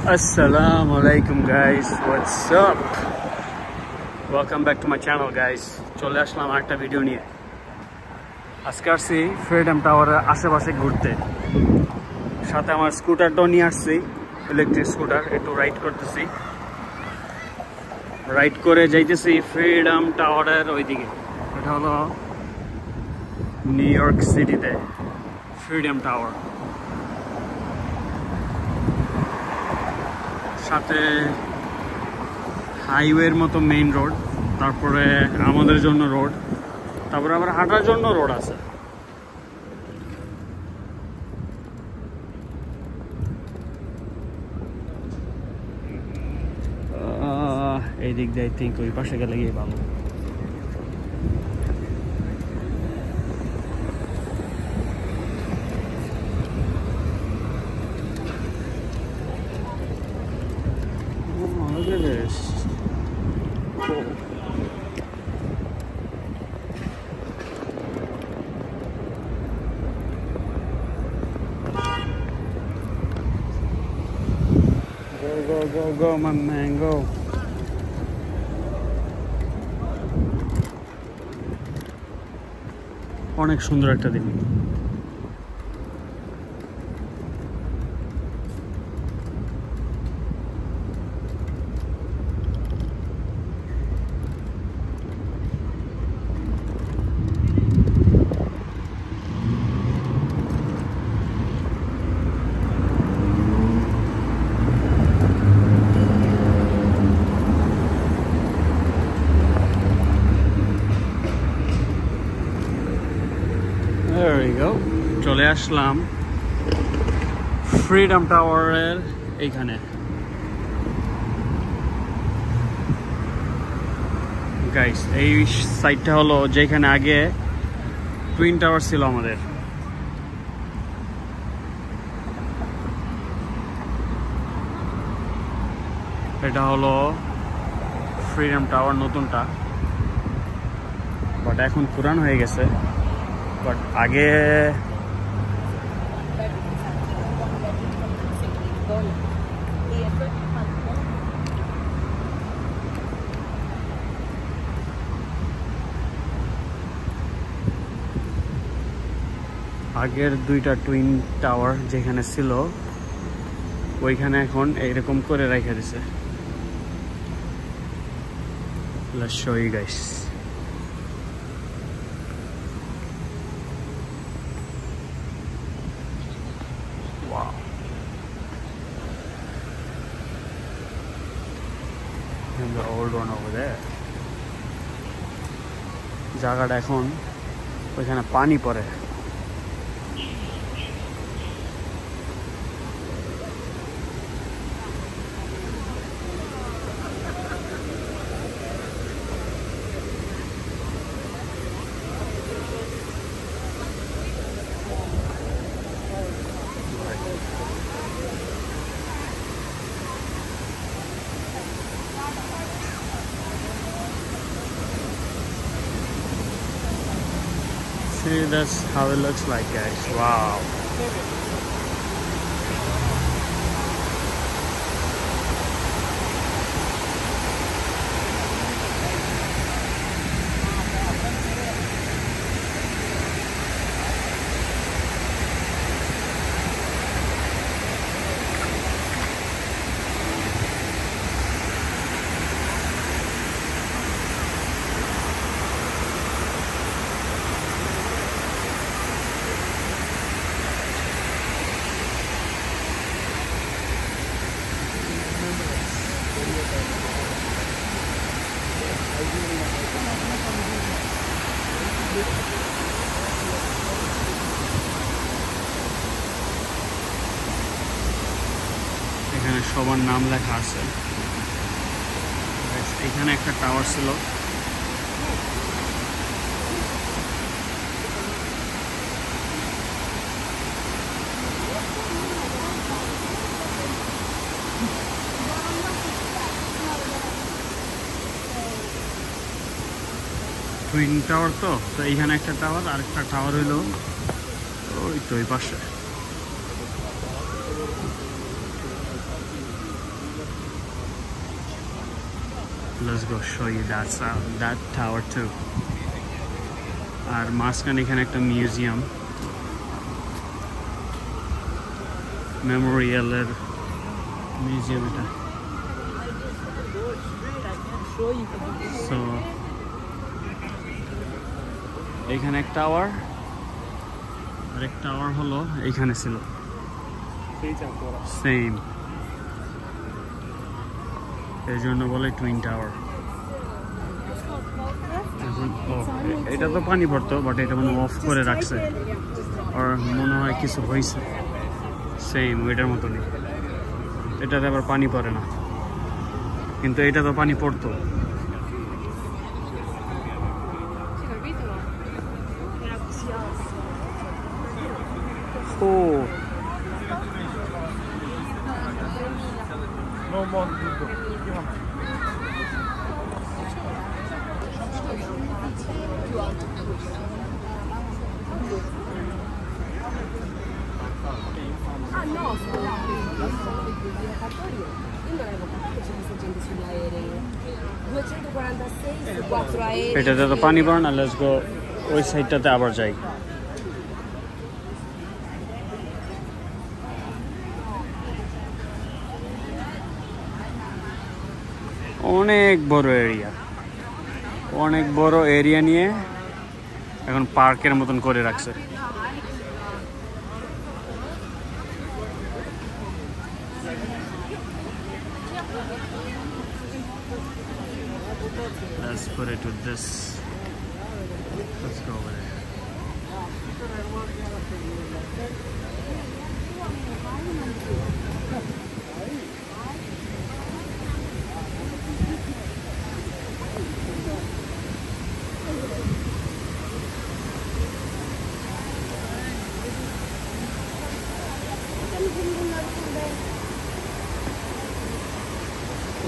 Assalamu alaikum guys, what's up? Welcome back to my channel guys. চলে আসলাম একটা video নিয়ে। আজকে আসছি ফ্রিডম টাওয়ারের আশেপাশে ঘুরতে। সাথে আমার স্কুটারটাও নিয়ে আসছি, ইলেকট্রিক স্কুটার, একটু রাইড করতেছি। রাইড করে যাইতেছি ফ্রিডম টাওয়ারের ওইদিকে। এটা হলো নিউ ইয়র্ক সিটিতে ফ্রিডম টাওয়ার। সাথে হাইওয়ের মতো মেইন রোড, তারপরে আমাদের জন্য রোড, তারপরে আবার হাঁটার জন্য রোড আছে। এই দিক দিয়ে আই থিঙ্ক ওই পাশে গেলে গিয়ে ভালো। Look at this. Cool. Go, my man, go. অনেক সুন্দর একটা দিন। There we go. চলে আসলাম ফ্রিডম টাওয়ারের এইখানে। গাইস, এই সাইডটা হলো যেখানে আগে টুইন টাওয়ার ছিল আমাদের। এটা হলো ফ্রিডম টাওয়ার নতুনটা, বাট এখন পুরান হয়ে গেছে। বাট আগে আগের দুইটা টুইন টাওয়ার যেখানে ছিল ওইখানে এখন এইরকম করে রেখে দিছে। Let's show you guys. Wow. And the old one over there. জায়গাটা এখন ওইখানে পানি পড়ে। See, that's how it looks like, guys. Wow. এখানে সবার নাম লেখা আছে। এখানে একটা টাওয়ার ছিল, টুইন টাওয়ার। তো এইখানে একটা টাওয়ার, আরেকটা টাওয়ার হইলো ওই তো ওই পাশে। let's go show you that tower too. আর মাঝখানে এখানে একটা মিউজিয়াম, মেমোরিয়ালের মিউজিয়াম এটা। সো এখানে এক টাওয়ার, আরেক টাওয়ার হলো এইখানে ছিল, সেম, এই জন্য বলে টুইন টাওয়ার। এখন এটা তো পানি পড়তো, বাট এটা মনে অফ করে রাখছে, আর মনে হয় কিছু হয়েছে, সেম ওইটার মতনই। এটাতে আবার পানি পড়ে না, কিন্তু এটা তো পানি পড়তো। ও Ah no, scusate, io non avevo capito c'è questa gente sugli aerei. 246 su 4 aerei. এটাতে তো পানি পড়ে না, লেটস গো ওই সাইডটাতে আবার যাই। অনেক বড় এরিয়া, অনেক বড় এরিয়া নিয়ে এখন পার্কের মতন করে রাখছে। Let's put it with this. Let's go over there.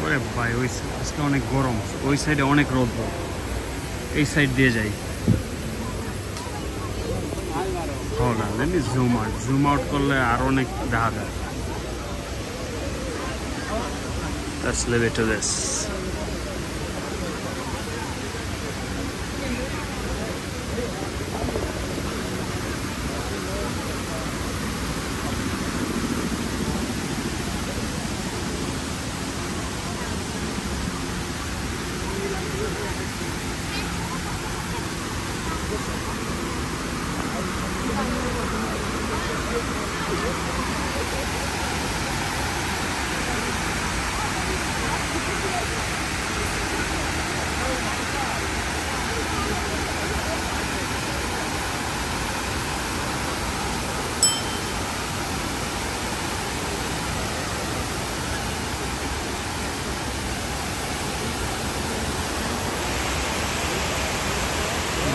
ওরে ভাই, ওই আজকে অনেক গরম, ওই সাইডে অনেক রোদ, এই সাইড দিয়ে যাই। জুম আউট করলে আর অনেক দেখা যায়। Let's leave it to this.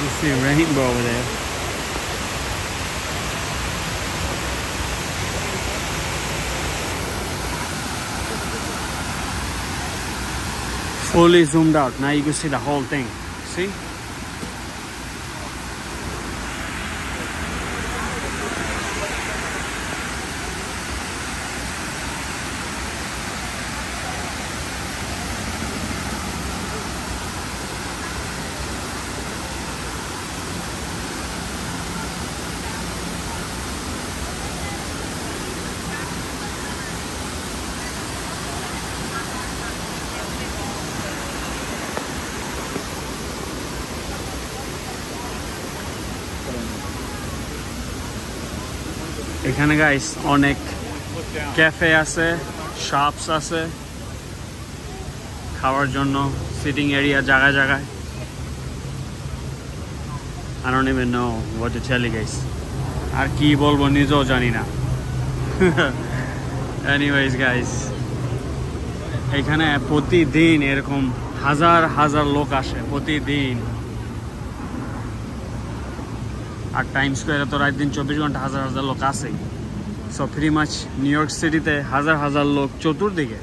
You see a rainbow over there. Fully zoomed out. Now you can see the whole thing. See? এখানে গাইস অনেক ক্যাফে আছে, শপস আছে খাওয়ার জন্য, সিটিং এরিয়া জায়গায় জায়গায়। I don't even know what to tell you guys. আর কি বলবো নিজেও জানি না। Anyways guys, এখানে প্রতিদিন এরকম হাজার হাজার লোক আসে প্রতিদিন। আর টাইম স্কোয়ারে তো রাত দিন 24 ঘন্টা হাজার হাজার লোক আসেই। So pretty much new York সিটিতে হাজার হাজার লোক চতুর্দিকে।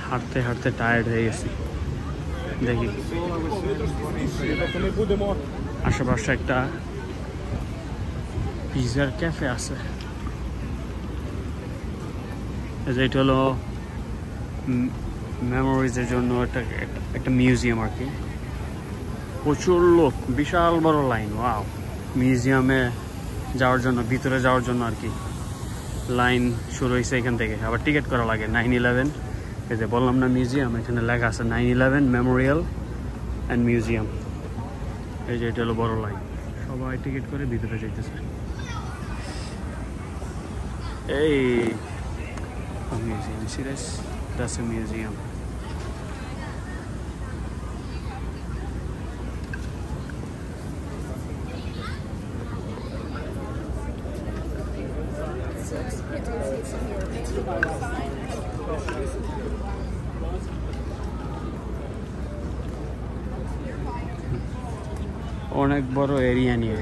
হাঁটতে হাঁটতে টায়ার্ড হয়ে গেছি। দেখি আশেপাশে একটা পিজার ক্যাফে আছে। এটা হলো মেমোরিজের জন্য একটা মিউজিয়াম আর কি। প্রচুর লোক, বিশাল বড় লাইন। ওয়াও, মিউজিয়ামে যাওয়ার জন্য, ভিতরে যাওয়ার জন্য আর কি লাইন শুরু হয়েছে এখান থেকে। আবার টিকিট করা লাগে। 9/11, এই যে বললাম না মিউজিয়াম, এখানে লেখা আছে 9/11 মেমোরিয়াল অ্যান্ড মিউজিয়াম। এই যে এটা হলো বড় লাইন, সবাই টিকিট করে ভিতরে যাইতেছে। এই museum, see this? That's a museum. অনেক বড় এরিয়া নিয়ে।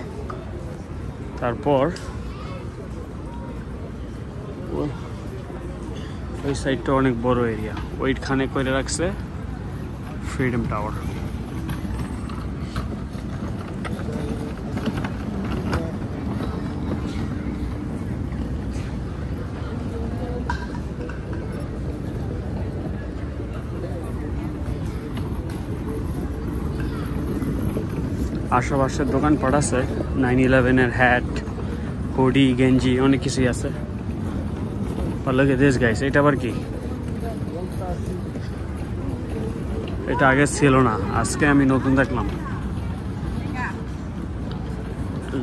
তারপর ওই সাইডটা অনেক বড় এরিয়া, ওইখানে করে রাখছে ফ্রিডম টাওয়ার। আশেপাশের দোকানপাট আছে, 9/11-এর হ্যাট, হুডি, গেঞ্জি, অনেক কিছুই আছে। লোক এট দিস গাইস, এটা আবার কি? এটা আগে ছিল না, আজকে আমি নতুন দেখলাম।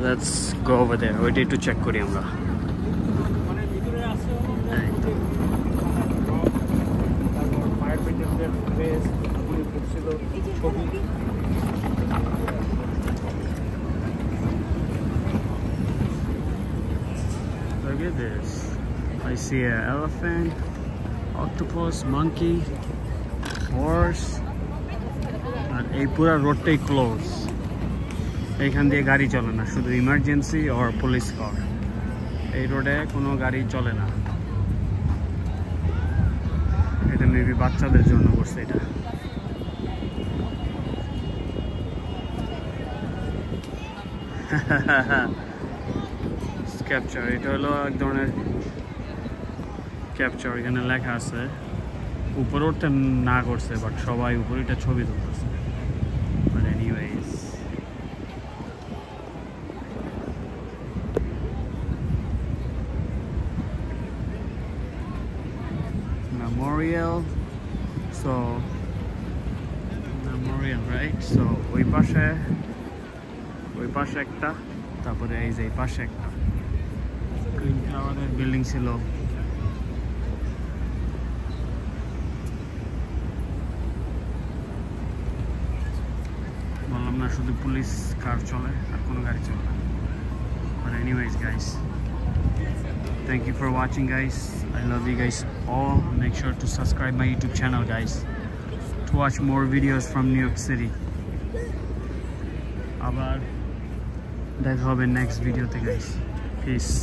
লেটস গো ওভার देयर, ওইটা একটু চেক করি আমরা। Look at this. I see an elephant, octopus, monkey, horse, and এই পুরো রোডটাই ক্লোজ। এইখান দিয়ে গাড়ি চলে না, শুধু ইমার্জেন্সি আর পুলিশ কার। এই রোডে কোনো গাড়ি চলে না। এটা মেবি বাচ্চাদের জন্য করছে এটা। ক্যাপচার, এটা হলো এক ধরনের ক্যাপচার। এখানে লেখা আছে, উপরে উঠতে না করছে, বাট সবাই উপরে এটা ছবি তুলতেছে। But anyways, Memorial, so Memorial right. So ওই পাশে একটা, তারপরে এই যে এই পাশে একটা আমাদের বিল্ডিং ছিল। বললাম না, শুধু পুলিশ কার চলে আর কোনো গাড়ি চলে না। But anyways guys, thank you for watching guys. I love you guys all. Make sure to subscribe my YouTube channel guys to watch more videos from New York City. আবার দেখা হবে নেক্সট ভিডিওতে guys. Peace.